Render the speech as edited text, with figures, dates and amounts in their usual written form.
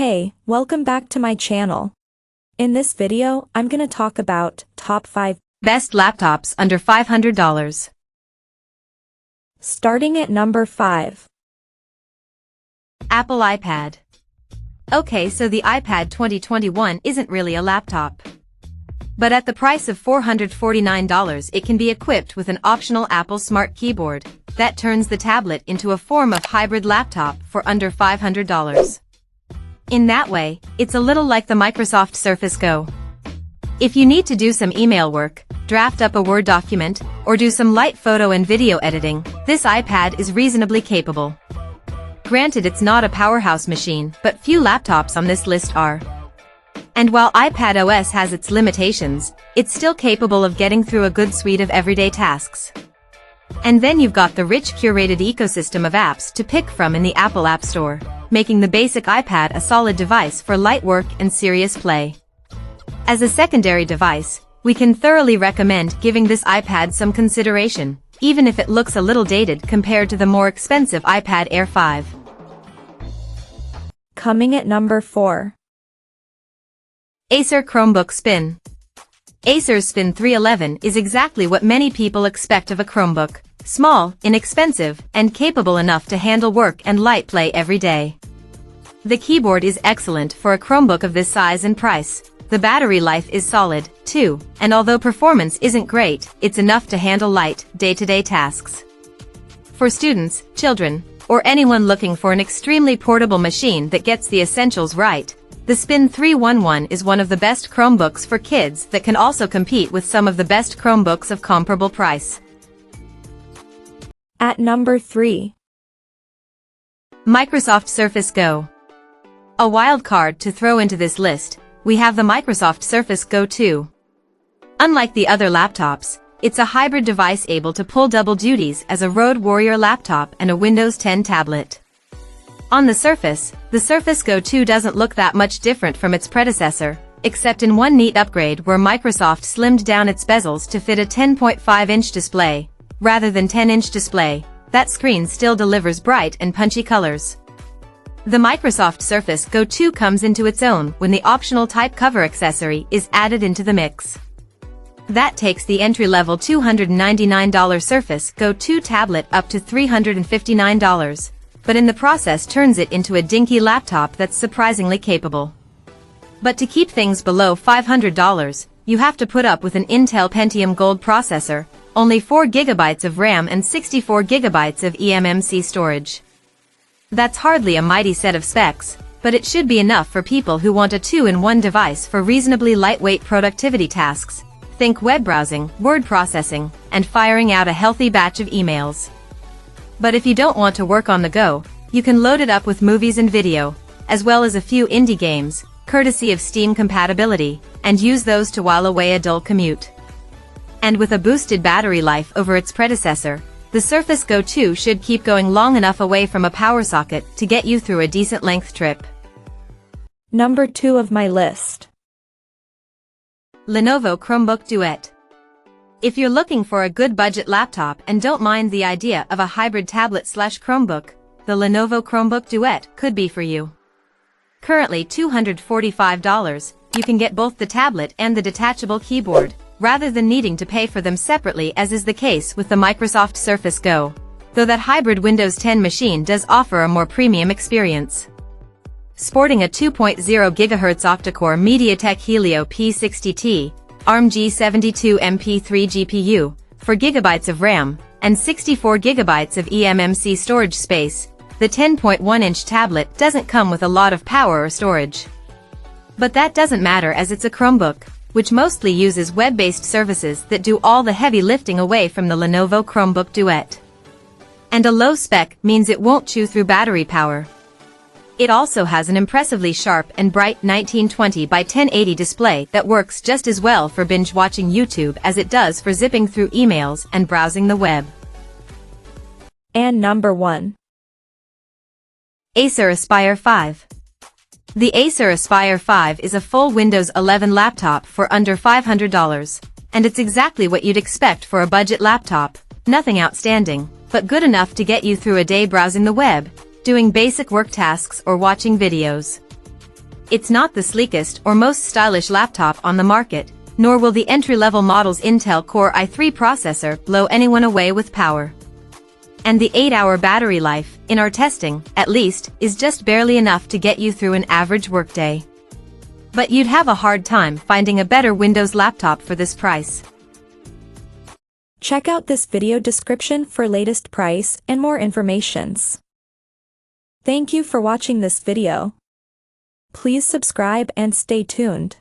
Hey, welcome back to my channel. In this video, I'm gonna talk about top 5 best laptops under $500. Starting at number 5. Apple iPad. Okay, so the iPad 2021 isn't really a laptop. But at the price of $449, it can be equipped with an optional Apple Smart Keyboard that turns the tablet into a form of hybrid laptop for under $500. In that way, it's a little like the Microsoft Surface Go. If you need to do some email work, draft up a Word document, or do some light photo and video editing, this iPad is reasonably capable. Granted, it's not a powerhouse machine, but few laptops on this list are. And while iPadOS has its limitations, it's still capable of getting through a good suite of everyday tasks. And then you've got the rich curated ecosystem of apps to pick from in the Apple App Store, making the basic iPad a solid device for light work and serious play. As a secondary device, we can thoroughly recommend giving this iPad some consideration, even if it looks a little dated compared to the more expensive iPad Air 5. Coming at number 4. Acer Chromebook Spin. Acer's Spin 311 is exactly what many people expect of a Chromebook: small, inexpensive, and capable enough to handle work and light play every day. The keyboard is excellent for a Chromebook of this size and price. The battery life is solid, too, and although performance isn't great, it's enough to handle light, day-to-day tasks. For students, children, or anyone looking for an extremely portable machine that gets the essentials right, the Spin 311 is one of the best Chromebooks for kids that can also compete with some of the best Chromebooks of comparable price. At number 3. Microsoft Surface Go. A wild card to throw into this list, we have the Microsoft Surface Go 2. Unlike the other laptops, it's a hybrid device able to pull double duties as a road warrior laptop and a Windows 10 tablet. On the surface, the Surface Go 2 doesn't look that much different from its predecessor, except in one neat upgrade where Microsoft slimmed down its bezels to fit a 10.5-inch display. Rather than 10-inch display, that screen still delivers bright and punchy colors. The Microsoft Surface Go 2 comes into its own when the optional type cover accessory is added into the mix. That takes the entry-level $299 Surface Go 2 tablet up to $359, but in the process turns it into a dinky laptop that's surprisingly capable. But to keep things below $500, you have to put up with an Intel Pentium Gold processor, only 4 GB of RAM and 64 GB of eMMC storage. That's hardly a mighty set of specs, but it should be enough for people who want a 2-in-1 device for reasonably lightweight productivity tasks. Think web browsing, word processing, and firing out a healthy batch of emails. But if you don't want to work on the go, you can load it up with movies and video, as well as a few indie games, courtesy of Steam compatibility, and use those to while away a dull commute. And with a boosted battery life over its predecessor, the Surface Go 2 should keep going long enough away from a power socket to get you through a decent length trip. Number 2 of my list. Lenovo Chromebook Duet. If you're looking for a good budget laptop and don't mind the idea of a hybrid tablet/Chromebook, the Lenovo Chromebook Duet could be for you. Currently $245, you can get both the tablet and the detachable keyboard, rather than needing to pay for them separately as is the case with the Microsoft Surface Go, though that hybrid Windows 10 machine does offer a more premium experience. Sporting a 2.0 GHz octa-core MediaTek Helio P60T, ARM G72 MP3 GPU, 4 GB of RAM, and 64 GB of eMMC storage space, the 10.1-inch tablet doesn't come with a lot of power or storage. But that doesn't matter as it's a Chromebook, which mostly uses web-based services that do all the heavy lifting away from the Lenovo Chromebook Duet. And a low spec means it won't chew through battery power. It also has an impressively sharp and bright 1920 by 1080 display that works just as well for binge-watching YouTube as it does for zipping through emails and browsing the web. And number 1. Acer Aspire 5. The Acer Aspire 5 is a full Windows 11 laptop for under $500, and it's exactly what you'd expect for a budget laptop, nothing outstanding, but good enough to get you through a day browsing the web, doing basic work tasks or watching videos. It's not the sleekest or most stylish laptop on the market, nor will the entry-level model's Intel Core i3 processor blow anyone away with power. And the 8-hour battery life, in our testing, at least, is just barely enough to get you through an average workday. But you'd have a hard time finding a better Windows laptop for this price. Check out this video description for latest price and more informations. Thank you for watching this video. Please subscribe and stay tuned.